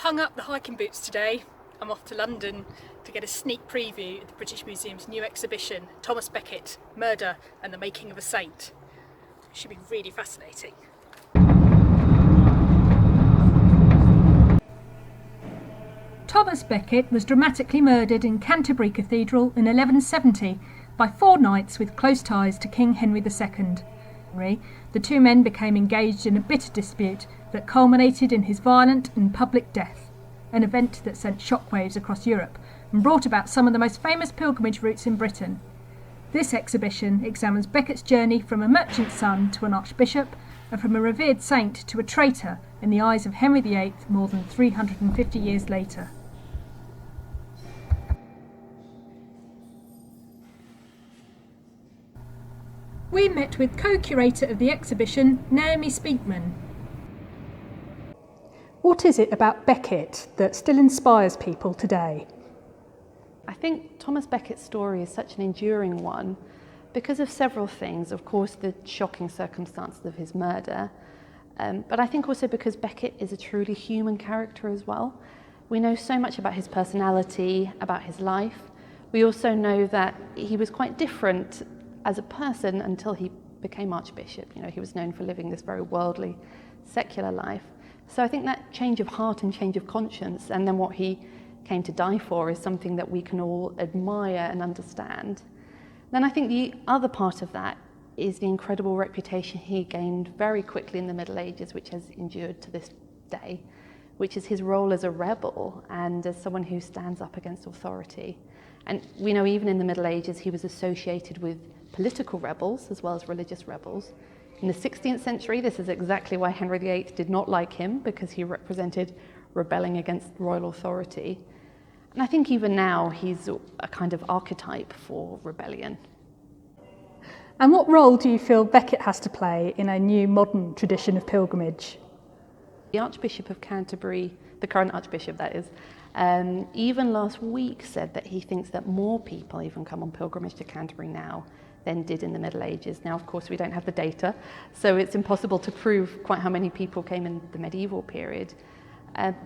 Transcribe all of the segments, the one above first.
hung up the hiking boots today. I'm off to London to get a sneak preview of the British Museum's new exhibition, Thomas Becket, Murder and the Making of a Saint. It should be really fascinating. Thomas Becket was dramatically murdered in Canterbury Cathedral in 1170 by 4 knights with close ties to King Henry II. The two men became engaged in a bitter dispute that culminated in his violent and public death, an event that sent shockwaves across Europe and brought about some of the most famous pilgrimage routes in Britain. This exhibition examines Becket's journey from a merchant's son to an archbishop, and from a revered saint to a traitor in the eyes of Henry VIII more than 350 years later. We met with co-curator of the exhibition, Naomi Speakman. What is it about Becket that still inspires people today? I think Thomas Becket's story is such an enduring one because of several things. Of course, the shocking circumstances of his murder, but I think also because Becket is a truly human character as well. We know so much about his personality, about his life. We also know that he was quite different as a person until he became Archbishop. He was known for living this very worldly, secular life. So I think that change of heart and change of conscience, and then what he came to die for, is something that we can all admire and understand. Then I think the other part of that is the incredible reputation he gained very quickly in the Middle Ages, which has endured to this day, which is his role as a rebel and as someone who stands up against authority. And we know even in the Middle Ages he was associated with political rebels as well as religious rebels. In the 16th century, this is exactly why Henry VIII did not like him, because he represented rebelling against royal authority. And I think even now he's a kind of archetype for rebellion. And what role do you feel Becket has to play in a new modern tradition of pilgrimage? The Archbishop of Canterbury, the current Archbishop that is, even last week said that he thinks that more people even come on pilgrimage to Canterbury now than did in the Middle Ages. Now, of course, we don't have the data, so it's impossible to prove quite how many people came in the medieval period.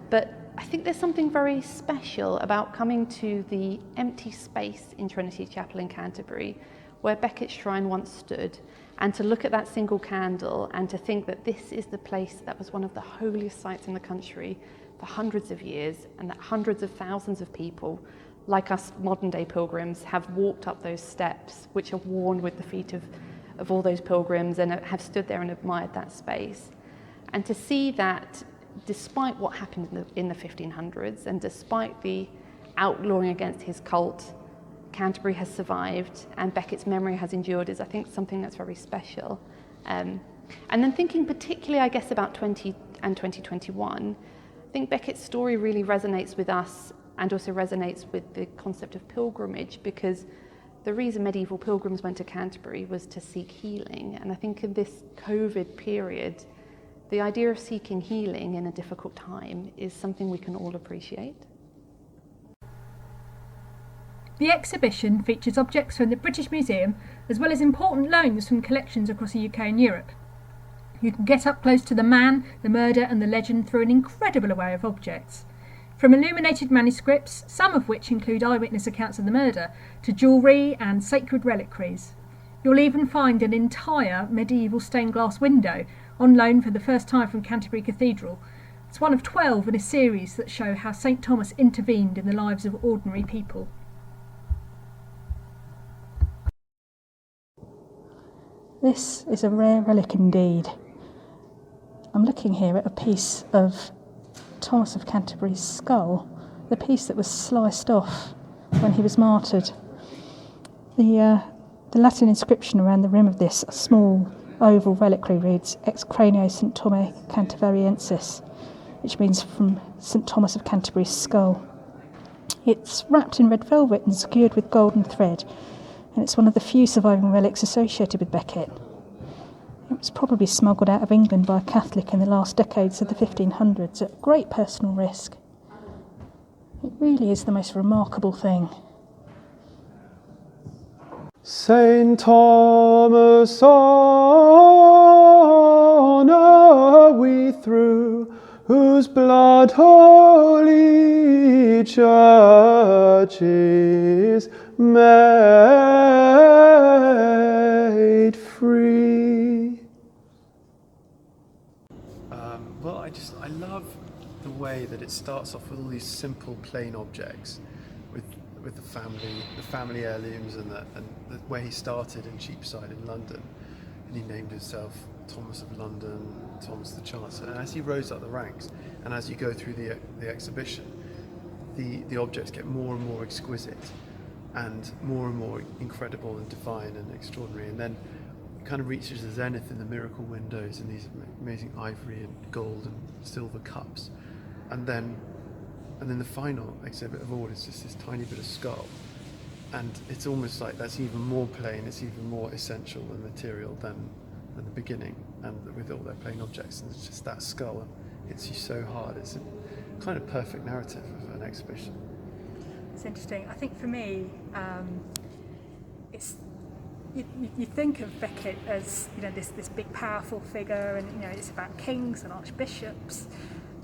But I think there's something very special about coming to the empty space in Trinity Chapel in Canterbury, where Becket's shrine once stood, and to look at that single candle and to think that this is the place that was one of the holiest sites in the country for hundreds of years, and that hundreds of thousands of people, like us modern day pilgrims, have walked up those steps, which are worn with the feet of all those pilgrims, and have stood there and admired that space. And to see that despite what happened in the 1500s, and despite the outlawing against his cult, Canterbury has survived and Becket's memory has endured, is I think something that's very special. And then thinking particularly, I guess, about 2021, I think Becket's story really resonates with us and also resonates with the concept of pilgrimage, because the reason medieval pilgrims went to Canterbury was to seek healing. And I think in this COVID period, the idea of seeking healing in a difficult time is something we can all appreciate. The exhibition features objects from the British Museum, as well as important loans from collections across the UK and Europe. You can get up close to the man, the murder and the legend through an incredible array of objects. From illuminated manuscripts, some of which include eyewitness accounts of the murder, to jewellery and sacred reliquaries. You'll even find an entire medieval stained glass window on loan for the first time from Canterbury Cathedral. It's one of 12 in a series that show how St Thomas intervened in the lives of ordinary people. This is a rare relic indeed. I'm looking here at a piece of Thomas of Canterbury's skull, the piece that was sliced off when he was martyred. The Latin inscription around the rim of this small oval reliquary reads Ex cranio St Thome Cantervariensis, which means from St Thomas of Canterbury's skull. It's wrapped in red velvet and secured with golden thread, and it's one of the few surviving relics associated with Becket. It was probably smuggled out of England by a Catholic in the last decades of the 1500s at great personal risk. It really is the most remarkable thing. Saint Thomas, honour we through, who whose blood holy churches made free. Well, I love the way that it starts off with all these simple, plain objects, with the family heirlooms, and the where he started in Cheapside in London, and he named himself Thomas of London, Thomas the Chancellor. And as he rose up the ranks, and as you go through the exhibition, the objects get more and more exquisite, and more incredible and divine and extraordinary, and then it kind of reaches the zenith in the miracle windows and these amazing ivory and gold and silver cups, and then the final exhibit of all is just this tiny bit of skull, and it's almost like that's even more plain, it's even more essential and material than the beginning, and with all their plain objects, and it's just that skull hits you so hard. It's a kind of perfect narrative of an exhibition. It's interesting. I think for me, it's you think of Becket as this big powerful figure, and it's about kings and archbishops,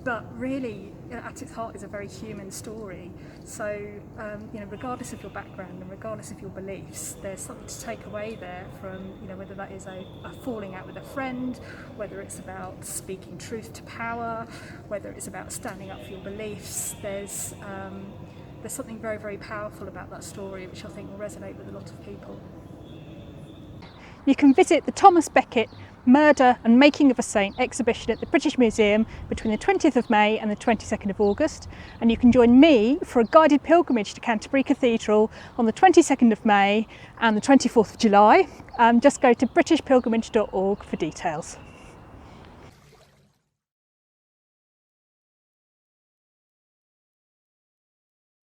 but really at its heart is a very human story. So regardless of your background and regardless of your beliefs, there's something to take away there from whether that is a falling out with a friend, whether it's about speaking truth to power, whether it's about standing up for your beliefs. There's something very, very powerful about that story, which I think will resonate with a lot of people. You can visit the Thomas Becket Murder and Making of a Saint exhibition at the British Museum between the 20th of May and the 22nd of August, and you can join me for a guided pilgrimage to Canterbury Cathedral on the 22nd of May and the 24th of July. Just go to britishpilgrimage.org for details.